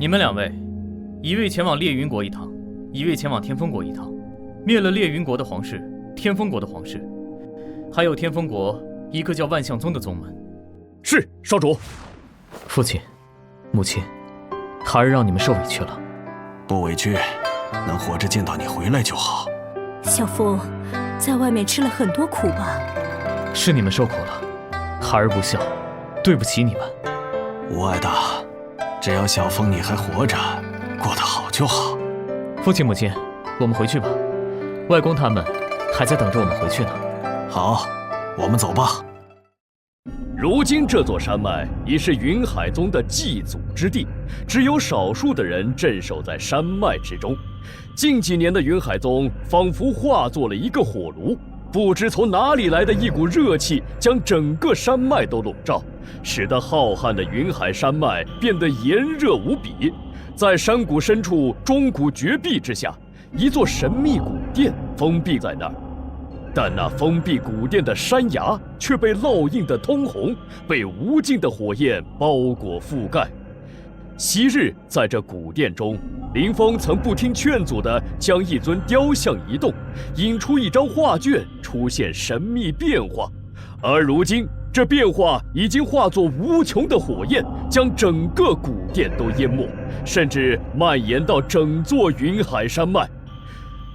你们两位，一位前往烈云国一趟，一位前往天风国一趟，灭了烈云国的皇室，天风国的皇室，还有天风国一个叫万象宗的宗门。是，少主。父亲，母亲，孩儿让你们受委屈了。不委屈，能活着见到你回来就好。小风，在外面吃了很多苦吧？是你们受苦了，孩儿不孝，对不起你们。吴爱大，只要小风你还活着，过得好就好。父亲母亲，我们回去吧，外公他们还在等着我们回去呢。好，我们走吧。如今这座山脉已是云海宗的祭祖之地，只有少数的人镇守在山脉之中。近几年的云海宗仿佛化作了一个火炉，不知从哪里来的一股热气将整个山脉都笼罩，使得浩瀚的云海山脉变得炎热无比。在山谷深处钟鼓绝壁之下，一座神秘古殿封闭在那儿。但那封闭古殿的山崖却被烙印得通红，被无尽的火焰包裹覆盖。昔日在这古殿中，林峰曾不听劝阻地将一尊雕像移动，引出一张画卷，出现神秘变化。而如今，这变化已经化作无穷的火焰，将整个古殿都淹没，甚至蔓延到整座云海山脉。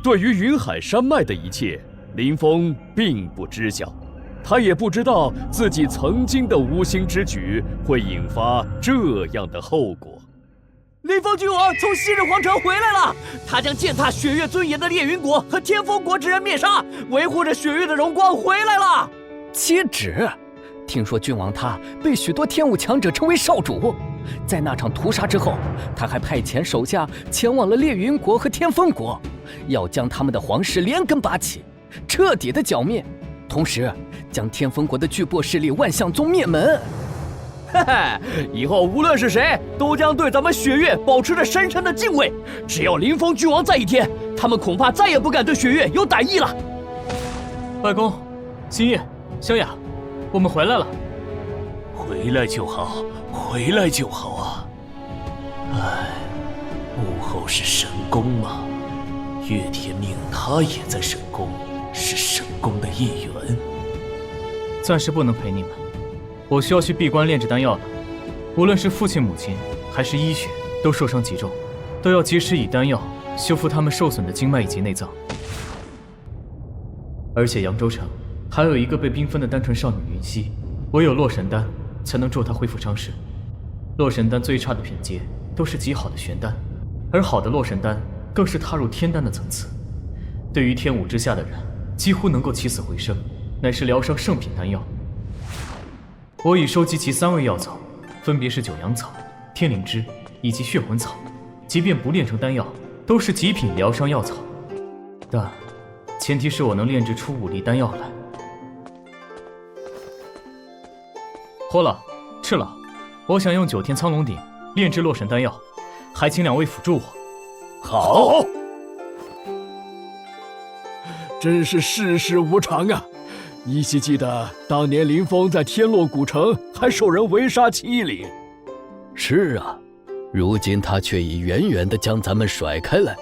对于云海山脉的一切，林峰并不知晓，他也不知道自己曾经的无心之举会引发这样的后果。林峰君王从昔日皇城回来了，他将践踏雪月尊严的烈云国和天风国之人灭杀，维护着雪月的荣光回来了。接旨，听说君王他被许多天武强者称为少主，在那场屠杀之后，他还派遣手下前往了烈云国和天风国，要将他们的皇室连根拔起，彻底的剿灭，同时将天风国的巨擘势力万象宗灭门。嘿嘿，以后无论是谁，都将对咱们雪月保持着深深的敬畏。只要林峰君王在一天，他们恐怕再也不敢对雪月有歹意了。外公，新月，萧雅，我们回来了。回来就好，回来就好啊！唉，幕后是神宫吗？岳天命他也在神宫，是神宫的一员。暂时不能陪你们，我需要去闭关炼制丹药了。无论是父亲母亲还是医学，都受伤极重，都要及时以丹药修复他们受损的经脉以及内脏。而且扬州城还有一个被缤纷的单纯少女云溪，唯有洛神丹才能助她恢复伤势。洛神丹最差的品阶都是极好的玄丹，而好的洛神丹更是踏入天丹的层次，对于天武之下的人几乎能够起死回生，乃是疗伤圣品丹药。我已收集其3味药草，分别是九阳草、天灵芝以及血魂草，即便不炼成丹药，都是极品疗伤药草。但前提是我能炼制出5粒丹药来。火老、赤老，我想用9天苍龙鼎炼制洛神丹药，还请2位辅助我。好，真是世事无常啊！依稀记得当年林峰在天洛古城还受人围杀欺凌。是啊，如今他却已远远地将咱们甩开来，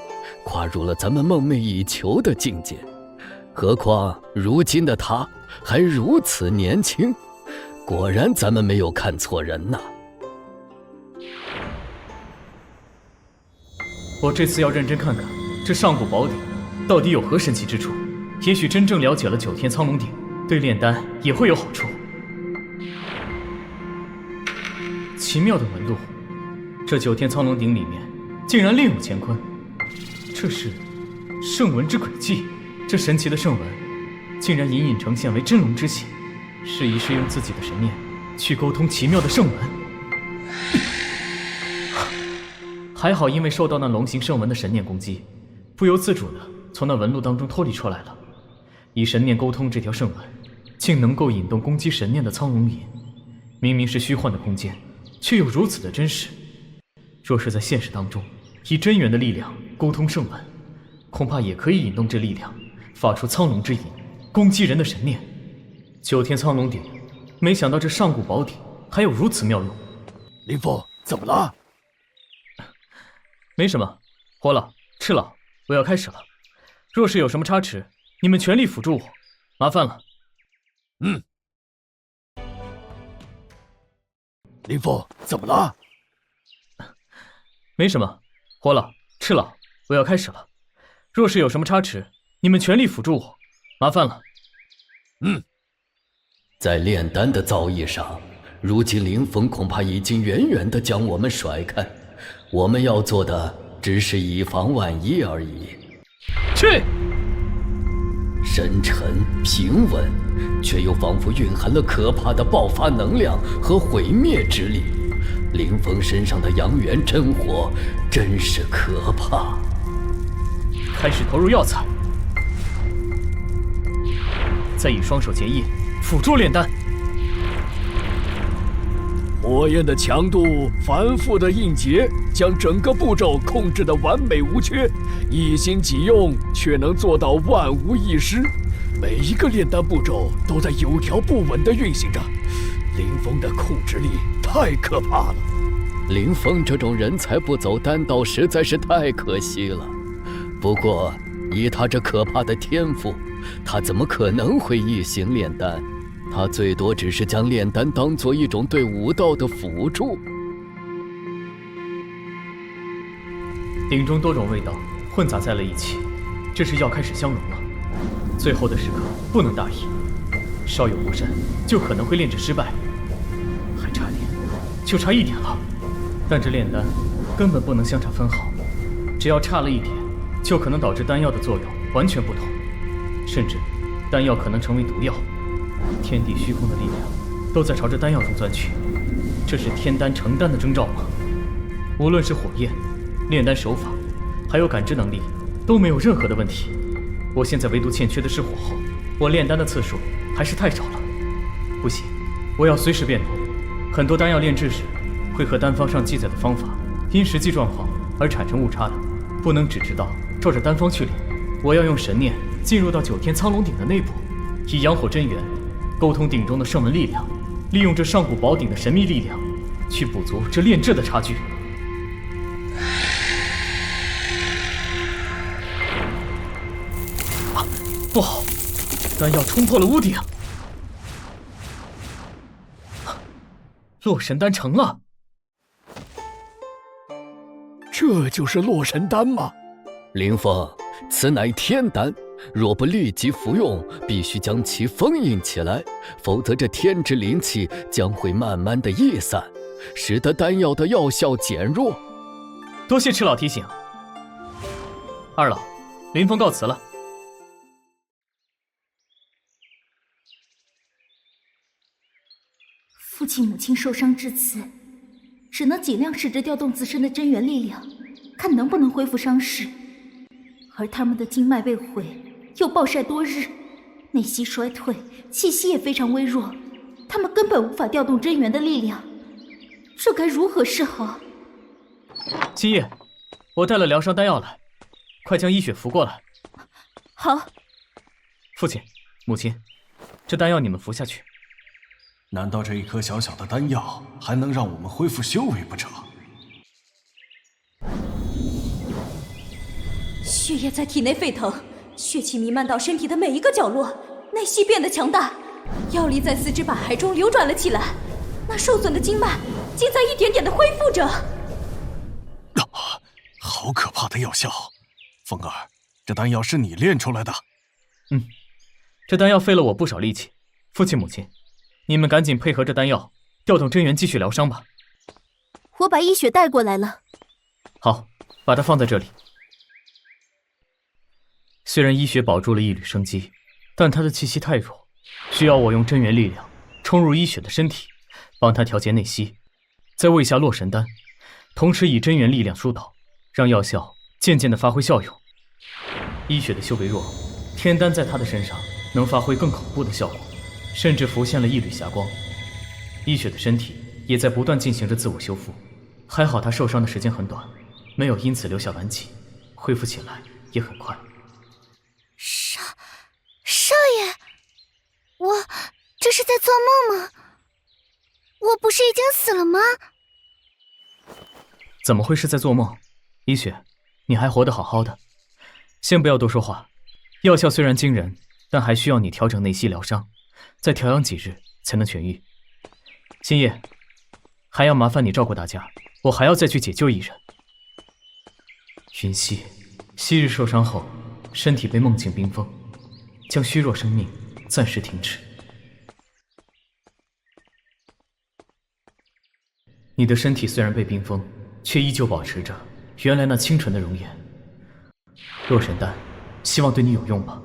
跨入了咱们梦寐以求的境界。何况如今的他还如此年轻，果然咱们没有看错人呐。我这次要认真看看这上古宝鼎到底有何神奇之处，也许真正了解了9天苍龙鼎，对炼丹也会有好处。奇妙的纹路，这9天苍龙鼎里面竟然另有乾坤，这是圣纹之轨迹。这神奇的圣纹竟然隐隐呈现为真龙之血，试一试用自己的神念去沟通奇妙的圣纹。还好因为受到那龙形圣纹的神念攻击，不由自主地从那纹路当中脱离出来了。以神念沟通这条圣纹，竟能够引动攻击神念的苍龙引。明明是虚幻的空间，却又如此的真实。若是在现实当中以真元的力量沟通圣纹，恐怕也可以引动这力量发出苍龙之引，攻击人的神念。9天苍龙鼎，没想到这上古宝鼎还有如此妙用。林峰，怎么了？没什么，火老、赤老，我要开始了。若是有什么差池，你们全力辅助我，麻烦了。林峰，怎么了？没什么，火老、赤老，我要开始了。若是有什么差池，你们全力辅助我，麻烦了。在炼丹的造诣上，如今林峰恐怕已经远远地将我们甩开。我们要做的只是以防万一而已。去！深沉平稳，却又仿佛蕴含了可怕的爆发能量和毁灭之力。林峰身上的阳元真火真是可怕。开始投入药材，再以双手结印，辅助炼丹。火焰的强度反复的印结，将整个步骤控制得完美无缺，一心几用却能做到万无一失。每一个炼丹步骤都在有条不紊地运行着，林峰的控制力太可怕了。林峰这种人才不走丹道实在是太可惜了。不过以他这可怕的天赋，他怎么可能会一心炼丹？他最多只是将炼丹当做一种对武道的辅助。鼎中多种味道混杂在了一起，这是药开始相融了。最后的时刻不能大意，稍有不慎就可能会炼制失败。还差点，就差一点了。但这炼丹根本不能相差分毫，只要差了一点，就可能导致丹药的作用完全不同，甚至丹药可能成为毒药。天地虚空的力量都在朝着丹药中钻去，这是天丹成丹的征兆吗？无论是火焰、炼丹手法，还有感知能力，都没有任何的问题。我现在唯独欠缺的是火候，我炼丹的次数还是太少了。不行，我要随时变通。很多丹药炼制时，会和丹方上记载的方法因实际状况而产生误差的，不能只知道照着丹方去炼。我要用神念进入到9天苍龙鼎的内部，以阳火真元沟通鼎中的圣文力量，利用这上古宝鼎的神秘力量，去补足这炼制的差距。不好，丹药冲破了屋顶，洛神丹成了。这就是洛神丹吗？林峰，此乃天丹，若不立即服用，必须将其封印起来，否则这天之灵气将会慢慢的逸散，使得丹药的药效减弱。多谢赤老提醒。二老，林峰告辞了。父亲母亲受伤至此，只能尽量试着调动自身的真元力量，看能不能恢复伤势。而他们的经脉被毁，又暴晒多日，内息衰退，气息也非常微弱，他们根本无法调动真元的力量，这该如何是好？七叶，我带了疗伤丹药来，快将医雪扶过来。好。父亲、母亲，这丹药你们服下去。难道这一颗小小的丹药还能让我们恢复修为不成？血液在体内沸腾，血气弥漫到身体的每一个角落，内息变得强大，药力在四肢百骸中流转了起来，那受损的经脉竟在一点点的恢复着。好可怕的药效！风儿，这丹药是你炼出来的？这丹药费了我不少力气。父亲、母亲，你们赶紧配合这丹药，调动真元继续疗伤吧。我把医雪带过来了。好，把它放在这里。虽然医雪保住了一缕生机，但她的气息太弱，需要我用真元力量冲入医雪的身体，帮她调节内息，再喂下洛神丹，同时以真元力量疏导，让药效渐渐地发挥效用。医雪的修为弱，天丹在她的身上能发挥更恐怖的效果，甚至浮现了一缕霞光。医雪的身体也在不断进行着自我修复，还好她受伤的时间很短，没有因此留下顽疾，恢复起来也很快。少爷，我这是在做梦吗？我不是已经死了吗？怎么会是在做梦？一雪，你还活得好好的，先不要多说话。药效虽然惊人，但还需要你调整内息疗伤，再调养几日才能痊愈。星夜，还要麻烦你照顾大家，我还要再去解救一人。云溪，昔日受伤后，身体被梦境冰封，将虚弱生命暂时停止。你的身体虽然被冰封，却依旧保持着原来那清纯的容颜。洛神丹，希望对你有用吧。